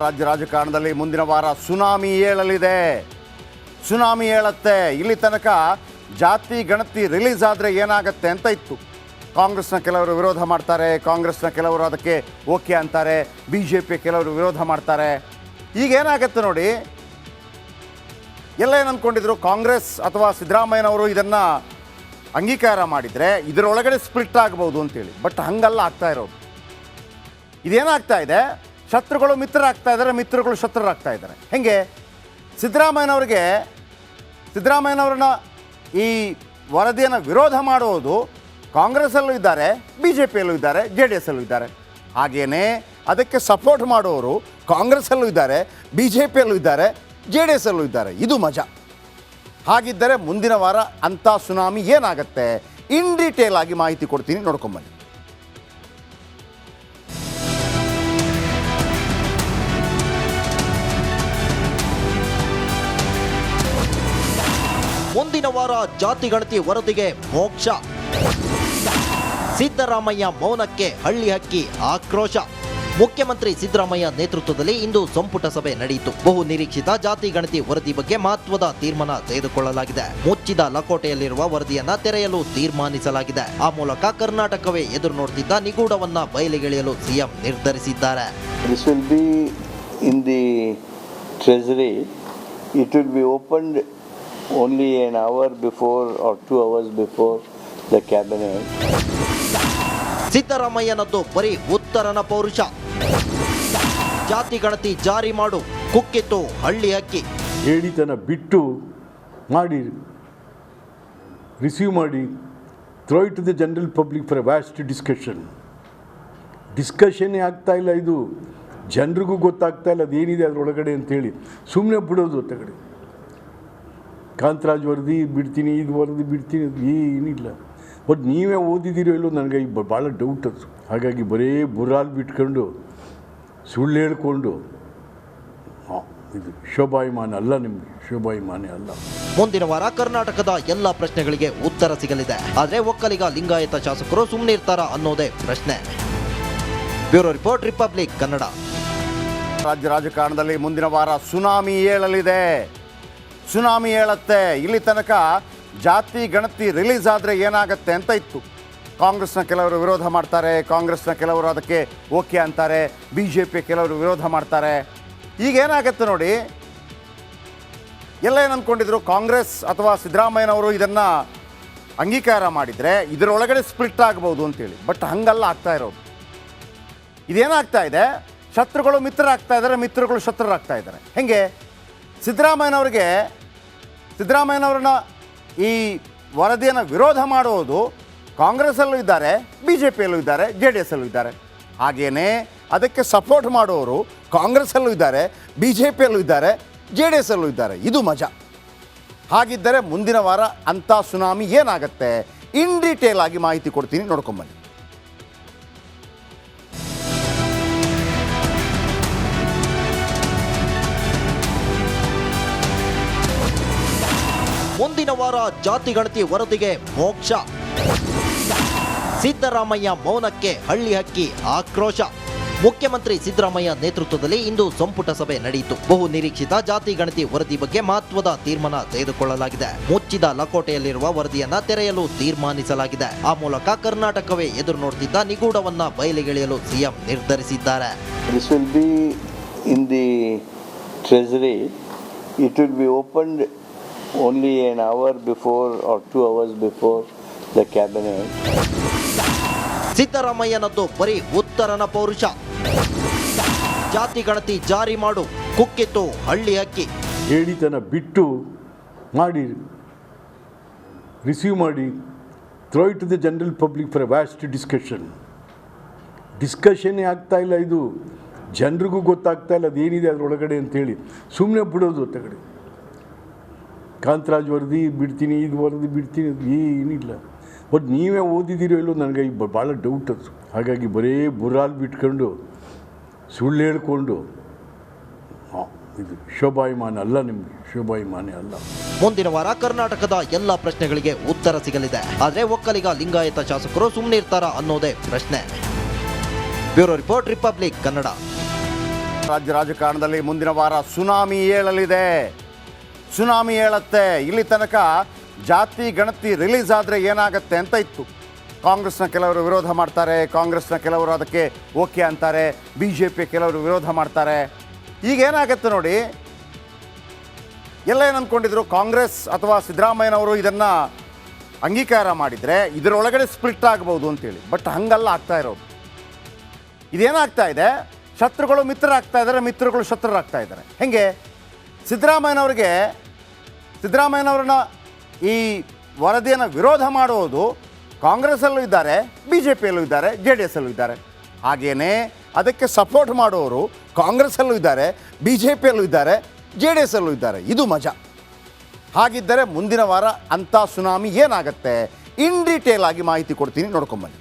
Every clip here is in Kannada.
ರಾಜ್ಯ ರಾಜಕಾರಣದಲ್ಲಿ ಮುಂದಿನ ವಾರ ಸುನಾಮಿ ಏಳಲಿದೆ. ಸುನಾಮಿ ಏಳತ್ತೆ. ಇಲ್ಲಿ ತನಕ ಜಾತಿ ಗಣತಿ ರಿಲೀಸ್ ಆದರೆ ಏನಾಗುತ್ತೆ ಅಂತ ಇತ್ತು. ಕಾಂಗ್ರೆಸ್ನ ಕೆಲವರು ವಿರೋಧ ಮಾಡ್ತಾರೆ, ಕಾಂಗ್ರೆಸ್ನ ಕೆಲವರು ಅದಕ್ಕೆ ಓಕೆ ಅಂತಾರೆ, BJP ಕೆಲವರು ವಿರೋಧ ಮಾಡ್ತಾರೆ. ಈಗ ಏನಾಗುತ್ತೆ ನೋಡಿ, ಎಲ್ಲ ಏನು ಅಂದ್ಕೊಂಡಿದ್ರು, ಕಾಂಗ್ರೆಸ್ ಅಥವಾ ಸಿದ್ದರಾಮಯ್ಯನವರು ಇದನ್ನು ಅಂಗೀಕಾರ ಮಾಡಿದರೆ ಇದರೊಳಗಡೆ ಸ್ಪ್ಲಿಟ್ ಆಗ್ಬೋದು ಅಂತೇಳಿ. ಬಟ್ ಹಂಗಲ್ಲ ಆಗ್ತಾ ಇರೋದು. ಇದೇನಾಗ್ತಾ ಇದೆ, ಶತ್ರುಗಳು ಮಿತ್ರರಾಗ್ತಾ ಇದ್ದಾರೆ, ಮಿತ್ರಗಳು ಶತ್ರುರಾಗ್ತಾ ಇದ್ದಾರೆ. ಹೆಂಗೆ ಸಿದ್ದರಾಮಯ್ಯನವ್ರನ್ನ ಈ ವರದಿಯನ್ನು ವಿರೋಧ ಮಾಡುವುದು ಕಾಂಗ್ರೆಸ್ಸಲ್ಲೂ ಇದ್ದಾರೆ, BJPಯಲ್ಲೂ ಇದ್ದಾರೆ, JDSಲ್ಲೂ ಇದ್ದಾರೆ. ಹಾಗೆಯೇ ಅದಕ್ಕೆ ಸಪೋರ್ಟ್ ಮಾಡುವವರು ಕಾಂಗ್ರೆಸ್ಸಲ್ಲೂ ಇದ್ದಾರೆ, BJPಯಲ್ಲೂ ಇದ್ದಾರೆ, JDSಲ್ಲೂ ಇದ್ದಾರೆ. ಇದು ಮಜಾ. ಹಾಗಿದ್ದರೆ ಮುಂದಿನ ವಾರ ಅಂಥ ಸುನಾಮಿ ಏನಾಗುತ್ತೆ, ಇನ್ ಡೀಟೇಲ್ ಆಗಿ ಮಾಹಿತಿ ಕೊಡ್ತೀನಿ, ನೋಡ್ಕೊಂಬನ್ನಿ. ಮುಂದಿನ ವಾರ ಜಾತಿ ಗಣತಿ ವರದಿಗೆ ಮೋಕ್ಷ. ಸಿದ್ದರಾಮಯ್ಯ ಮೌನಕ್ಕೆ ಹಳ್ಳಿ ಹಕ್ಕಿ ಆಕ್ರೋಶ. ಮುಖ್ಯಮಂತ್ರಿ ಸಿದ್ದರಾಮಯ್ಯ ನೇತೃತ್ವದಲ್ಲಿ ಇಂದು ಸಂಪುಟ ಸಭೆ ನಡೆಯಿತು. ಬಹು ನಿರೀಕ್ಷಿತ ಜಾತಿ ಗಣತಿ ವರದಿ ಬಗ್ಗೆ ಮಹತ್ವದ ತೀರ್ಮಾನ ತೆಗೆದುಕೊಳ್ಳಲಾಗಿದೆ. ಮುಚ್ಚಿದ ಲಕೋಟೆಯಲ್ಲಿರುವ ವರದಿಯನ್ನ ತೆರೆಯಲು ತೀರ್ಮಾನಿಸಲಾಗಿದೆ. ಆ ಮೂಲಕ ಕರ್ನಾಟಕವೇ ಎದುರು ನೋಡುತ್ತಿದ್ದ ನಿಗೂಢವನ್ನ ಬಯಲಿಗೆಳೆಯಲು ಸಿಎಂ ನಿರ್ಧರಿಸಿದ್ದಾರೆ. This will be in the treasury. It will be opened only an hour before or 2 hours before the cabinet. ಸಿದ್ದರಾಮಯ್ಯನದ್ದು ಬರೀ ಉತ್ತರನ ಪೌರುಷ. ಜಾತಿ ಗಣತಿ ಜಾರಿ ಮಾಡು, ಕುಕ್ಕಿತ್ತು ಹಳ್ಳಿ ಹಕ್ಕಿ. ಹೇಳಿತನ ಬಿಟ್ಟು ಮಾಡಿ, ರಿಸೀವ್ ಮಾಡಿ, throw it to the general public for a vast ಡಿಸ್ಕಷನ್ನೇ ಆಗ್ತಾ ಇಲ್ಲ. ಇದು ಜನರಿಗೂ ಗೊತ್ತಾಗ್ತಾ ಇಲ್ಲ ಅದೇನಿದೆ ಅದರೊಳಗಡೆ ಅಂತೇಳಿ ಸುಮ್ಮನೆ ಬಿಡೋದು. ತಗಡೆ ಕಾಂತರಾಜ್ ವರದಿ ಬಿಡ್ತೀನಿ, ಇದು ವರದಿ ಬಿಡ್ತೀನಿ, ಅದು ಏನಿಲ್ಲ. ಬಟ್ ನೀವೇ ಓದಿದ್ದೀರೋ ಇಲ್ಲೋ ನನಗೆ ಭಾಳ ಡೌಟ್ ಅದು. ಹಾಗಾಗಿ ಬರೀ ಬುರಾಲ್ ಬಿಟ್ಕೊಂಡು ಸುಳ್ಳು ಹೇಳ್ಕೊಂಡು ಇದು ಶೋಭಾಯಮಾನ ಅಲ್ಲ, ನಿಮಗೆ ಶೋಭಾಯಮಾನ ಅಲ್ಲ. ಮುಂದಿನ ವಾರ ಕರ್ನಾಟಕದ ಎಲ್ಲ ಪ್ರಶ್ನೆಗಳಿಗೆ ಉತ್ತರ ಸಿಗಲಿದೆ. ಆದರೆ ಒಕ್ಕಲಿಗ ಲಿಂಗಾಯತ ಶಾಸಕರು ಸುಮ್ಮನಿರ್ತಾರ ಅನ್ನೋದೇ ಪ್ರಶ್ನೆ. Bureau report, republic Kannada. ರಾಜ್ಯ ರಾಜಕಾರಣದಲ್ಲಿ ಮುಂದಿನ ವಾರ ಸುನಾಮಿ ಏಳಲಿದೆ. ಸುನಾಮಿ ಏಳತ್ತೆ. ಇಲ್ಲಿ ತನಕ ಜಾತಿ ಗಣತಿ ರಿಲೀಸ್ ಆದರೆ ಏನಾಗುತ್ತೆ ಅಂತ ಇತ್ತು. ಕಾಂಗ್ರೆಸ್ನ ಕೆಲವರು ವಿರೋಧ ಮಾಡ್ತಾರೆ, ಕಾಂಗ್ರೆಸ್ನ ಕೆಲವರು ಅದಕ್ಕೆ ಓಕೆ ಅಂತಾರೆ, BJP ಕೆಲವರು ವಿರೋಧ ಮಾಡ್ತಾರೆ. ಈಗ ಏನಾಗುತ್ತೆ ನೋಡಿ, ಎಲ್ಲ ಏನು ಅಂದ್ಕೊಂಡಿದ್ರು, ಕಾಂಗ್ರೆಸ್ ಅಥವಾ ಸಿದ್ದರಾಮಯ್ಯನವರು ಇದನ್ನು ಅಂಗೀಕಾರ ಮಾಡಿದರೆ ಇದರೊಳಗಡೆ ಸ್ಪ್ಲಿಟ್ ಆಗ್ಬೋದು ಅಂತೇಳಿ. ಬಟ್ ಹಂಗಲ್ಲ ಆಗ್ತಾ ಇರೋದು. ಇದೇನಾಗ್ತಾ ಇದೆ, ಶತ್ರುಗಳು ಮಿತ್ರರಾಗ್ತಾ ಇದ್ದಾರೆ, ಮಿತ್ರಗಳು ಶತ್ರುರಾಗ್ತಾ ಇದ್ದಾರೆ. ಹೆಂಗೆ ಸಿದ್ದರಾಮಯ್ಯನವ್ರನ್ನ ಈ ವರದಿಯನ್ನು ವಿರೋಧ ಮಾಡುವುದು ಕಾಂಗ್ರೆಸ್ಸಲ್ಲೂ ಇದ್ದಾರೆ, BJPಯಲ್ಲೂ ಇದ್ದಾರೆ, JDSಲ್ಲೂ ಇದ್ದಾರೆ. ಹಾಗೆಯೇ ಅದಕ್ಕೆ ಸಪೋರ್ಟ್ ಮಾಡುವವರು ಕಾಂಗ್ರೆಸ್ಸಲ್ಲೂ ಇದ್ದಾರೆ, BJPಯಲ್ಲೂ ಇದ್ದಾರೆ, JDSಲ್ಲೂ ಇದ್ದಾರೆ. ಇದು ಮಜಾ. ಹಾಗಿದ್ದರೆ ಮುಂದಿನ ವಾರ ಅಂಥ ಸುನಾಮಿ ಏನಾಗುತ್ತೆ, ಇನ್ ಡೀಟೇಲ್ ಆಗಿ ಮಾಹಿತಿ ಕೊಡ್ತೀನಿ, ನೋಡ್ಕೊಂಬನ್ನಿ. ಮುಂದಿನ ವಾರ ಜಾತಿ ಗಣತಿ ವರದಿಗೆ ಮೋಕ್ಷ. ಸಿದ್ದರಾಮಯ್ಯ ಮೌನಕ್ಕೆ ಹಳ್ಳಿ ಹಕ್ಕಿ ಆಕ್ರೋಶ. ಮುಖ್ಯಮಂತ್ರಿ ಸಿದ್ದರಾಮಯ್ಯ ನೇತೃತ್ವದಲ್ಲಿ ಇಂದು ಸಂಪುಟ ಸಭೆ ನಡೆಯಿತು. ಬಹು ನಿರೀಕ್ಷಿತ ಜಾತಿ ಗಣತಿ ವರದಿ ಬಗ್ಗೆ ಮಹತ್ವದ ತೀರ್ಮಾನ ತೆಗೆದುಕೊಳ್ಳಲಾಗಿದೆ. ಮುಚ್ಚಿದ ಲಕೋಟೆಯಲ್ಲಿರುವ ವರದಿಯನ್ನ ತೆರೆಯಲು ತೀರ್ಮಾನಿಸಲಾಗಿದೆ. ಆ ಮೂಲಕ ಕರ್ನಾಟಕವೇ ಎದುರು ನೋಡುತ್ತಿದ್ದ ನಿಗೂಢವನ್ನ ಬಯಲಿಗೆಳೆಯಲು ಸಿಎಂ ನಿರ್ಧರಿಸಿದ್ದಾರೆ. This will be in the treasury. It will be opened only an hour before or 2 hours before the cabinet. ಸಿದ್ದರಾಮಯ್ಯನದ್ದು ಬರೀ ಉತ್ತರನ ಪೌರುಷ. ಜಾತಿ ಗಣತಿ ಜಾರಿ ಮಾಡು, ಕುಕ್ಕಿತ್ತು ಹಳ್ಳಿ ಹಕ್ಕಿ. ಹೇಳಿತನ ಬಿಟ್ಟು ಮಾಡಿ, ರಿಸೀವ್ ಮಾಡಿ, throw it to the general public for a vast ಡಿಸ್ಕಷನ್ನೇ ಆಗ್ತಾ ಇಲ್ಲ. ಇದು ಜನರಿಗೂ ಗೊತ್ತಾಗ್ತಾ ಇಲ್ಲ ಅದೇನಿದೆ ಅದರೊಳಗಡೆ ಅಂತೇಳಿ ಸುಮ್ಮನೆ ಬಿಡೋದು. ತಗಡೆ ಕಾಂತರಾಜ್ ವರದಿ ಬಿಡ್ತೀನಿ, ಇದು ವರದಿ ಬಿಡ್ತೀನಿ, ಅದು ಏನಿಲ್ಲ. ಬಟ್ ನೀವೇ ಓದಿದ್ದೀರೋ ಇಲ್ಲೋ ನನಗೆ ಭಾಳ ಡೌಟ್ ಅದು. ಹಾಗಾಗಿ ಬರೀ ಬುರಾಲ್ ಬಿಟ್ಕೊಂಡು ಸುಳ್ಳು ಹೇಳ್ಕೊಂಡು ಇದು ಶೋಭಾಯಮಾನ ಅಲ್ಲ, ನಿಮಗೆ ಶೋಭಾಯಮಾನ ಅಲ್ಲ. ಮುಂದಿನ ವಾರ ಕರ್ನಾಟಕದ ಎಲ್ಲ ಪ್ರಶ್ನೆಗಳಿಗೆ ಉತ್ತರ ಸಿಗಲಿದೆ. ಆದರೆ ಒಕ್ಕಲಿಗ ಲಿಂಗಾಯತ ಶಾಸಕರು ಸುಮ್ಮನಿರ್ತಾರ ಅನ್ನೋದೇ ಪ್ರಶ್ನೆ. Bureau report, republic Kannada. ರಾಜ್ಯ ರಾಜಕಾರಣದಲ್ಲಿ ಮುಂದಿನ ವಾರ ಸುನಾಮಿ ಏಳಲಿದೆ. ಸುನಾಮಿ ಏಳತ್ತೆ. ಇಲ್ಲಿ ತನಕ ಜಾತಿ ಗಣತಿ ರಿಲೀಸ್ ಆದರೆ ಏನಾಗುತ್ತೆ ಅಂತ ಇತ್ತು. ಕಾಂಗ್ರೆಸ್ನ ಕೆಲವರು ವಿರೋಧ ಮಾಡ್ತಾರೆ, ಕಾಂಗ್ರೆಸ್ನ ಕೆಲವರು ಅದಕ್ಕೆ ಓಕೆ ಅಂತಾರೆ, BJP ಕೆಲವರು ವಿರೋಧ ಮಾಡ್ತಾರೆ. ಈಗ ಏನಾಗುತ್ತೆ ನೋಡಿ, ಎಲ್ಲ ಏನು ಅಂದ್ಕೊಂಡಿದ್ರು, ಕಾಂಗ್ರೆಸ್ ಅಥವಾ ಸಿದ್ದರಾಮಯ್ಯನವರು ಇದನ್ನು ಅಂಗೀಕಾರ ಮಾಡಿದರೆ ಇದರೊಳಗಡೆ ಸ್ಪ್ಲಿಟ್ ಆಗ್ಬೋದು ಅಂತೇಳಿ. ಬಟ್ ಹಂಗಲ್ಲ ಆಗ್ತಾ ಇರೋದು. ಇದೇನಾಗ್ತಾ ಇದೆ, ಶತ್ರುಗಳು ಮಿತ್ರರಾಗ್ತಾ ಇದ್ದಾರೆ, ಮಿತ್ರಗಳು ಶತ್ರುರಾಗ್ತಾ ಇದ್ದಾರೆ. ಹೆಂಗೆ ಸಿದ್ದರಾಮಯ್ಯನವ್ರನ್ನ ಈ ವರದಿಯನ್ನು ವಿರೋಧ ಮಾಡುವುದು ಕಾಂಗ್ರೆಸ್ಸಲ್ಲೂ ಇದ್ದಾರೆ, BJPಯಲ್ಲೂ ಇದ್ದಾರೆ, JDSಲ್ಲೂ ಇದ್ದಾರೆ. ಹಾಗೆಯೇ ಅದಕ್ಕೆ ಸಪೋರ್ಟ್ ಮಾಡುವವರು ಕಾಂಗ್ರೆಸ್ಸಲ್ಲೂ ಇದ್ದಾರೆ, BJPಯಲ್ಲೂ ಇದ್ದಾರೆ, JDSಲ್ಲೂ ಇದ್ದಾರೆ. ಇದು ಮಜಾ. ಹಾಗಿದ್ದರೆ ಮುಂದಿನ ವಾರ ಅಂಥ ಸುನಾಮಿ ಏನಾಗುತ್ತೆ, ಇನ್ ಡೀಟೇಲ್ ಆಗಿ ಮಾಹಿತಿ ಕೊಡ್ತೀನಿ, ನೋಡ್ಕೊಂಬನ್ನಿ.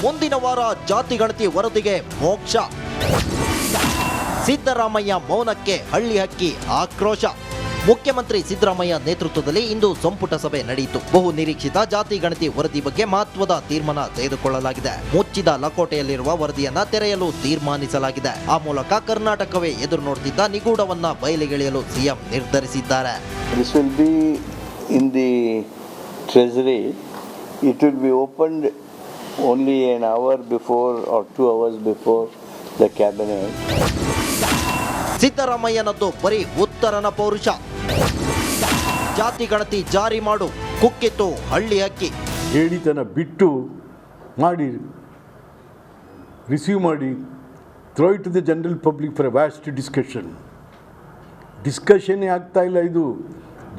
ಮುಂದಿನ ವಾರ ಜಾತಿ ಗಣತಿ ವರದಿಗೆ ಮೋಕ್ಷ. ಸಿದ್ದರಾಮಯ್ಯ ಮೌನಕ್ಕೆ ಹಳ್ಳಿ ಹಕ್ಕಿ ಆಕ್ರೋಶ. ಮುಖ್ಯಮಂತ್ರಿ ಸಿದ್ದರಾಮಯ್ಯ ನೇತೃತ್ವದಲ್ಲಿ ಇಂದು ಸಂಪುಟ ಸಭೆ ನಡೆಯಿತು. ಬಹು ನಿರೀಕ್ಷಿತ ಜಾತಿ ಗಣತಿ ವರದಿ ಬಗ್ಗೆ ಮಹತ್ವದ ತೀರ್ಮಾನ ತೆಗೆದುಕೊಳ್ಳಲಾಗಿದೆ. ಮುಚ್ಚಿದ ಲಕೋಟೆಯಲ್ಲಿರುವ ವರದಿಯನ್ನ ತೆರೆಯಲು ತೀರ್ಮಾನಿಸಲಾಗಿದೆ. ಆ ಮೂಲಕ ಕರ್ನಾಟಕವೇ ಎದುರು ನೋಡುತ್ತಿದ್ದ ನಿಗೂಢವನ್ನ ಬಯಲಿಗೆಳೆಯಲು ಸಿಎಂ ನಿರ್ಧರಿಸಿದ್ದಾರೆ. This will be in the treasury. It will be opened only an hour before or 2 hours before the cabinet. ಸಿದ್ದರಾಮಯ್ಯನದ್ದು ಬರೀ ಉತ್ತರನ ಪೌರುಷ. ಜಾತಿ ಗಣತಿ ಜಾರಿ ಮಾಡು, ಕುಕ್ಕಿತ್ತು ಹಳ್ಳಿ ಹಕ್ಕಿ. ಹೇಳಿತನ ಬಿಟ್ಟು ಮಾಡಿ, ರಿಸೀವ್ ಮಾಡಿ, throw it to the general public for vast ಡಿಸ್ಕಷನ್ನೇ ಆಗ್ತಾ ಇಲ್ಲ. ಇದು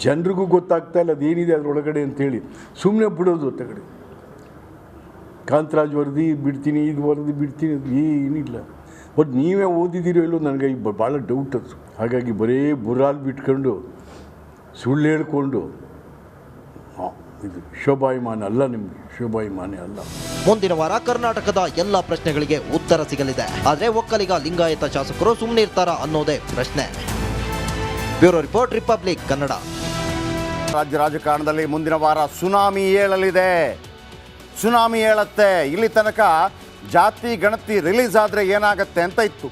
ಜನರಿಗೂ ಗೊತ್ತಾಗ್ತಾ ಇಲ್ಲ ಅದೇನಿದೆ ಅದರೊಳಗಡೆ ಅಂತೇಳಿ ಸುಮ್ಮನೆ ಬಿಡೋದು. ತಗಡೆ ಕಾಂತರಾಜ್ ವರದಿ ಬಿಡ್ತೀನಿ, ಇದು ವರದಿ ಬಿಡ್ತೀನಿ, ಅದು ಏನಿಲ್ಲ. ಬಟ್ ನೀವೇ ಓದಿದ್ದೀರೋ ಇಲ್ಲೋ ನನಗೆ ಭಾಳ ಡೌಟ್ ಅದು. ಹಾಗಾಗಿ ಬರೀ ಬುರಾಲ್ ಬಿಟ್ಕೊಂಡು ಸುಳ್ಳು ಹೇಳ್ಕೊಂಡು ಇದು ಶೋಭಾಯಮಾನ ಅಲ್ಲ, ನಿಮಗೆ ಶೋಭಾಯಮಾನ ಅಲ್ಲ. ಮುಂದಿನ ವಾರ ಕರ್ನಾಟಕದ ಎಲ್ಲ ಪ್ರಶ್ನೆಗಳಿಗೆ ಉತ್ತರ ಸಿಗಲಿದೆ. ಆದರೆ ಒಕ್ಕಲಿಗ ಲಿಂಗಾಯತ ಶಾಸಕರು ಸುಮ್ಮನೆ ಇರ್ತಾರಾ ಅನ್ನೋದೇ ಪ್ರಶ್ನೆ. Bureau report, republic Kannada. ರಾಜ್ಯ ರಾಜಕಾರಣದಲ್ಲಿ ಮುಂದಿನ ವಾರ ಸುನಾಮಿ ಏಳಲಿದೆ. ಸುನಾಮಿ ಏಳತ್ತೆ. ಇಲ್ಲಿ ತನಕ ಜಾತಿ ಗಣತಿ ರಿಲೀಸ್ ಆದರೆ ಏನಾಗುತ್ತೆ ಅಂತ ಇತ್ತು.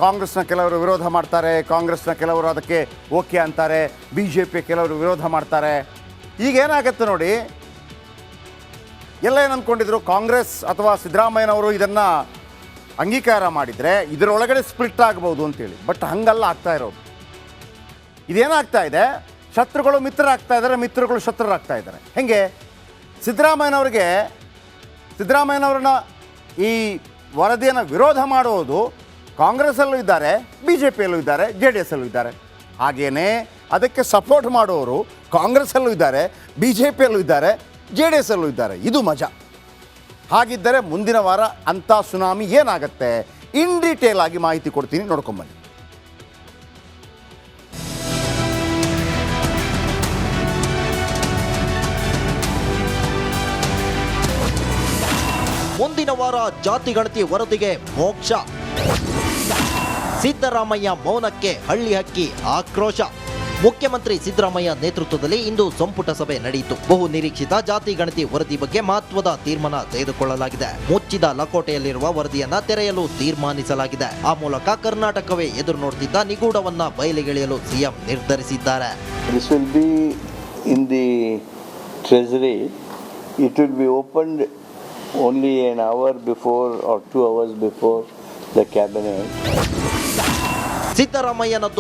ಕಾಂಗ್ರೆಸ್ನ ಕೆಲವರು ವಿರೋಧ ಮಾಡ್ತಾರೆ, ಕಾಂಗ್ರೆಸ್ನ ಕೆಲವರು ಅದಕ್ಕೆ ಓಕೆ ಅಂತಾರೆ, BJP ಕೆಲವರು ವಿರೋಧ ಮಾಡ್ತಾರೆ. ಈಗ ಏನಾಗುತ್ತೆ ನೋಡಿ, ಎಲ್ಲ ಏನು ಅಂದ್ಕೊಂಡಿದ್ರು, ಕಾಂಗ್ರೆಸ್ ಅಥವಾ ಸಿದ್ದರಾಮಯ್ಯನವರು ಇದನ್ನು ಅಂಗೀಕಾರ ಮಾಡಿದರೆ ಇದರೊಳಗಡೆ ಸ್ಪ್ಲಿಟ್ ಆಗ್ಬೋದು ಅಂತೇಳಿ. ಬಟ್ ಹಂಗಲ್ಲ ಆಗ್ತಾ ಇರೋದು. ಇದೇನಾಗ್ತಾ ಇದೆ, ಶತ್ರುಗಳು ಮಿತ್ರರಾಗ್ತಾ ಇದ್ದಾರೆ, ಮಿತ್ರಗಳು ಶತ್ರುರಾಗ್ತಾ ಇದ್ದಾರೆ. ಹೆಂಗೆ ಸಿದ್ದರಾಮಯ್ಯನವ್ರನ್ನ ಈ ವರದಿಯನ್ನು ವಿರೋಧ ಮಾಡುವುದು ಕಾಂಗ್ರೆಸ್ಸಲ್ಲೂ ಇದ್ದಾರೆ, BJPಯಲ್ಲೂ ಇದ್ದಾರೆ, JDSಲ್ಲೂ ಇದ್ದಾರೆ. ಹಾಗೆಯೇ ಅದಕ್ಕೆ ಸಪೋರ್ಟ್ ಮಾಡುವವರು ಕಾಂಗ್ರೆಸ್ಸಲ್ಲೂ ಇದ್ದಾರೆ, BJPಯಲ್ಲೂ ಇದ್ದಾರೆ, JDSಲ್ಲೂ ಇದ್ದಾರೆ. ಇದು ಮಜಾ. ಹಾಗಿದ್ದರೆ ಮುಂದಿನ ವಾರ ಅಂಥ ಸುನಾಮಿ ಏನಾಗುತ್ತೆ, ಇನ್ ಡೀಟೇಲ್ ಆಗಿ ಮಾಹಿತಿ ಕೊಡ್ತೀನಿ, ನೋಡ್ಕೊಂಬನ್ನಿ. ಮುಂದಿನ ವಾರ ಜಾತಿ ಗಣತಿ ವರದಿಗೆ ಮೋಕ್ಷ. ಸಿದ್ದರಾಮಯ್ಯ ಮೌನಕ್ಕೆ ಹಳ್ಳಿ ಹಕ್ಕಿ ಆಕ್ರೋಶ. ಮುಖ್ಯಮಂತ್ರಿ ಸಿದ್ದರಾಮಯ್ಯ ನೇತೃತ್ವದಲ್ಲಿ ಇಂದು ಸಂಪುಟ ಸಭೆ ನಡೆಯಿತು. ಬಹು ನಿರೀಕ್ಷಿತ ಜಾತಿ ಗಣತಿ ವರದಿ ಬಗ್ಗೆ ಮಹತ್ವದ ತೀರ್ಮಾನ ತೆಗೆದುಕೊಳ್ಳಲಾಗಿದೆ. ಮುಚ್ಚಿದ ಲಕೋಟೆಯಲ್ಲಿರುವ ವರದಿಯನ್ನ ತೆರೆಯಲು ತೀರ್ಮಾನಿಸಲಾಗಿದೆ. ಆ ಮೂಲಕ ಕರ್ನಾಟಕವೇ ಎದುರು ನೋಡುತ್ತಿದ್ದ ನಿಗೂಢವನ್ನ ಬಯಲಿಗೆಳೆಯಲು ಸಿಎಂ ನಿರ್ಧರಿಸಿದ್ದಾರೆ. This will be in the treasury. It will be opened only an hour before or 2 hours before the cabinet. ಸಿದ್ದರಾಮಯ್ಯನದ್ದು